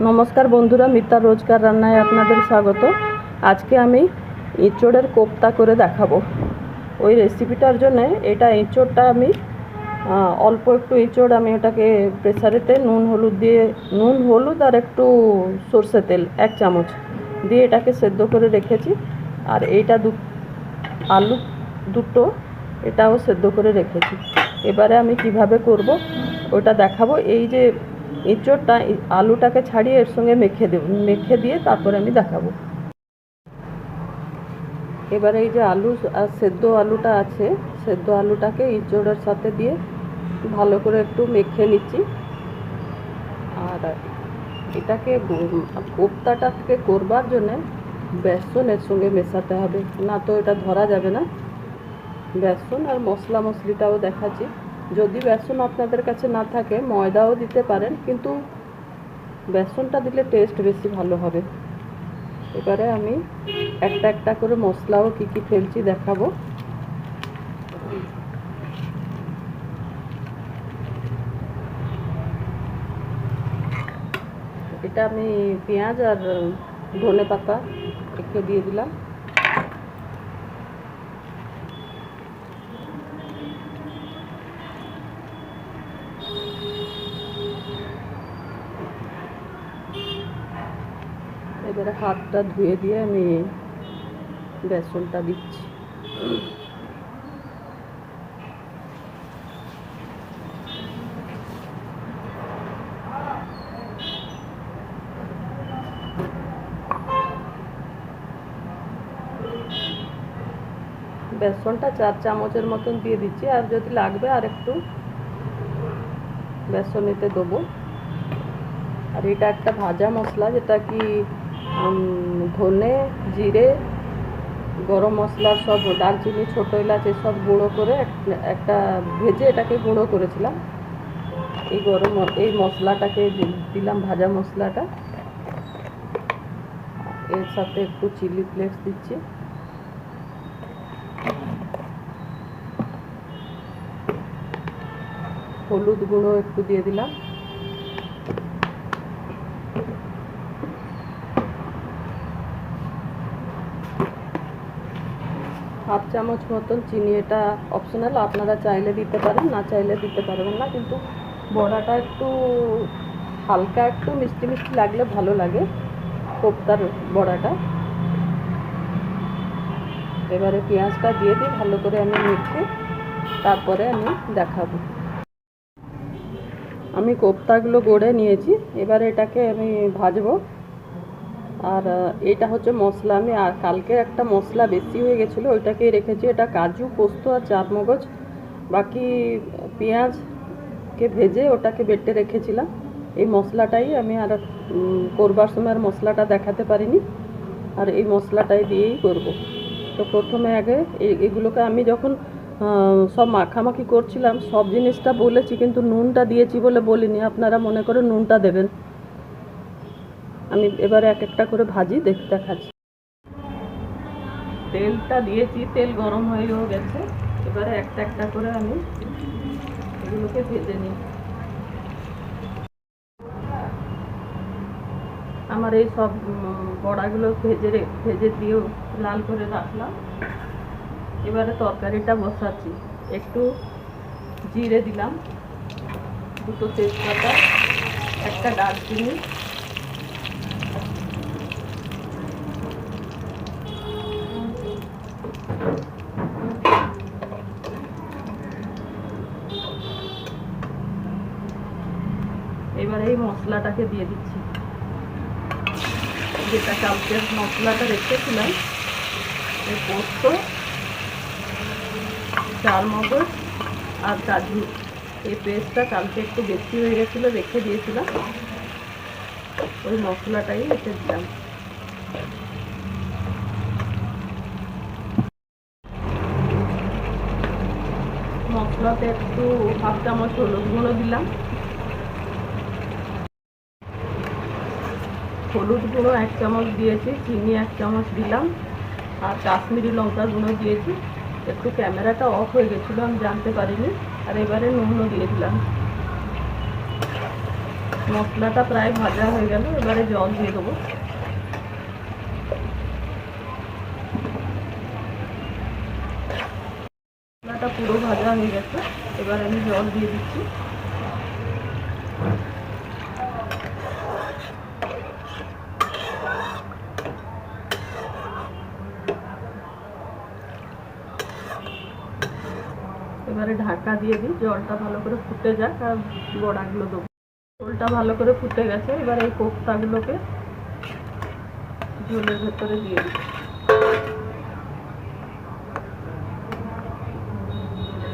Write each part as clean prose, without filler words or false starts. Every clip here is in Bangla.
নমস্কার বন্ধুরা, মিতার রোজকার রান্নায় আপনাদের স্বাগত। আজকে আমি এঁচোড়ের কোপ্তা করে দেখাবো। ওই রেসিপিটার জন্য এটা এঁচোড়টা আমি অল্প একটু এঁচোড় আমি ওটাকে প্রেসারেতে নুন হলুদ আর একটু সর্ষে তেল 1 চামচ দিয়ে এটাকে সেদ্ধ করে রেখেছি। আর এইটা আলু দুটো এটাও সেদ্ধ করে রেখেছি। এবারে আমি কিভাবে করব ওটা দেখাবো। এই যে এঁচোড়টা আলুটাকে ছাড়িয়ে এর সঙ্গে মেখে দিয়ে তারপরে আমি দেখাবো। এবারে এই যে আলু আর সেদ্ধ আলুটা আছে, সেদ্ধ আলুটাকে এঁচোড়ের সাথে দিয়ে ভালো করে একটু মেখে নিচ্ছি। আর এটাকে কোপ্তাটাকে করবার জন্যে বেসন এর সঙ্গে মেশাতে হবে, না তো এটা ধরা যাবে না। বেসন আর মশলা মশলিটাও দেখাচ্ছি। যদি বেসন আপনাদের কাছে না থাকে ময়দাও দিতে পারেন, কিন্তু বেসনটা দিলে টেস্ট বেশি ভালো হবে। এবারে আমি একটা একটা করে মশলাও কী কী ফেলছি দেখাবো। এটা আমি পেঁয়াজ আর ধনে পাতা একটু দিয়ে দিলাম। এবারে হাতটা ধুয়ে দিয়ে আমি বেসনটা দিচ্ছি। বেসনটা 4 চামচের মতন দিয়ে দিচ্ছি, আর যদি লাগবে আর একটু বেসন এতে দেবো। আর এটা একটা ভাজা মশলা, যেটা কি ধনে জিরে গরম মশলা সব দারচিনি ছোটো এলাচ এসব গুঁড়ো করে একটা ভেজে এটাকে গুঁড়ো করেছিলাম। এই মশলাটাকে দিলাম, ভাজা মশলাটা। এর সাথে একটু চিলি ফ্লেক্স দিচ্ছি। হলুদ গুঁড়ো একটু দিয়ে দিলাম। হাফ চামচ মতন চিনি, এটা অপশনাল, আপনারা চাইলে দিতে পারেন, না চাইলে দিতে পারবেন না। কিন্তু বড়াটা একটু হালকা একটু মিষ্টি মিষ্টি লাগলে ভালো লাগে কোপ্তার বড়াটা। এবারে পেঁয়াজটা দিয়ে দিই ভালো করে আমি মেখে, তারপরে আমি দেখাবো। আমি কোপ্তাগুলো গড়ে নিয়েছি, এবারে এটাকে আমি ভাজবো। আর এটা হচ্ছে মশলা, আমি আর কালকে একটা মশলা বেশি হয়ে গেছিলো ওইটাকেই রেখেছি। এটা কাজু পোস্ত আর চারমগজ, বাকি পেঁয়াজকে ভেজে ওটাকে বেটে রেখেছিলাম। এই মশলাটাই আমি আর করবার সময় আর মশলাটা দেখাতে পারিনি, আর এই মশলাটাই দিয়েই করব। তো প্রথমে আগে এগুলোকে আমি যখন সব মাখামাখি করছিলাম সব জিনিসটা বলেছি, কিন্তু নুনটা দিয়েছি বলে বলিনি, আপনারা মনে করে নুনটা দেবেন। আমি এবারে এক একটা করে ভাজি দেখাচ্ছি। তেলটা দিয়েছি, তেল গরম হয়েও গেছে। এবারে একটা একটা করে আমি এগুলোকে ভেজে নিই। আমার এই সব বড়াগুলো ভেজে দিয়েও লাল করে রাখলাম। এবারে তরকারিটা বসাচ্ছি। একটু জিরে দিলাম, দুটো তেজপাতা, একটা দারচিনি, এবারে এই মশলাটাকে দিয়ে দিচ্ছি, যেটা কালকের মশলাটা রেখেছিলাম। এই পোস্ত, চারমগজ আর কাজু, এই পেস্টটা কালকে একটু বেশি হয়ে গেছিলো, রেখে দিয়েছিলাম। ওই মশলাটাই এতে দিলাম। মশলাতে একটু হাফ চামচ হলুদ গুঁড়ো দিলাম, হলুদ গুঁড়ো 1 চামচ দিয়েছি, চিনি 1 চামচ দিলাম, আর কাশ্মীরি লঙ্কা গুঁড়ো দিয়েছি। একটু ক্যামেরাটা অফ হয়ে গেছিলো, আমি জানতে পারিনি। আর এবারে নুনও দিয়ে দিলাম। মশলাটা প্রায় ভাজা হয়ে গেল, এবারে জল দিয়ে দেবো। মশলাটা পুরো ভাজা হয়ে গেছে, এবার আমি জল দিয়ে দিচ্ছি। এবারে ঢাকা দিয়ে দিই, জলটা ভালো করে ফুটে যাক আর বড়াগুলো দেবো। ঝোলটা ভালো করে ফুটে গেছে, এবার এই কোফতাগুলোকে ঝোলের ভেতরে দিয়ে দিই।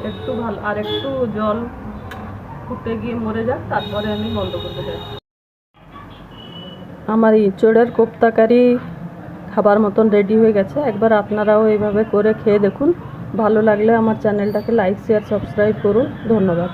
একটু ভালো আর একটু জল ফুটে গিয়ে মরে যাক, তারপরে আমি বন্ধ করতে যাই। আমার ইঁচড়ের কোফতা কারি খাবার মতন রেডি হয়ে গেছে। একবার আপনারাও এইভাবে করে খেয়ে দেখুন। ভালো লাগলে আমার চ্যানেলটাকে লাইক শেয়ার সাবস্ক্রাইব করুন। ধন্যবাদ।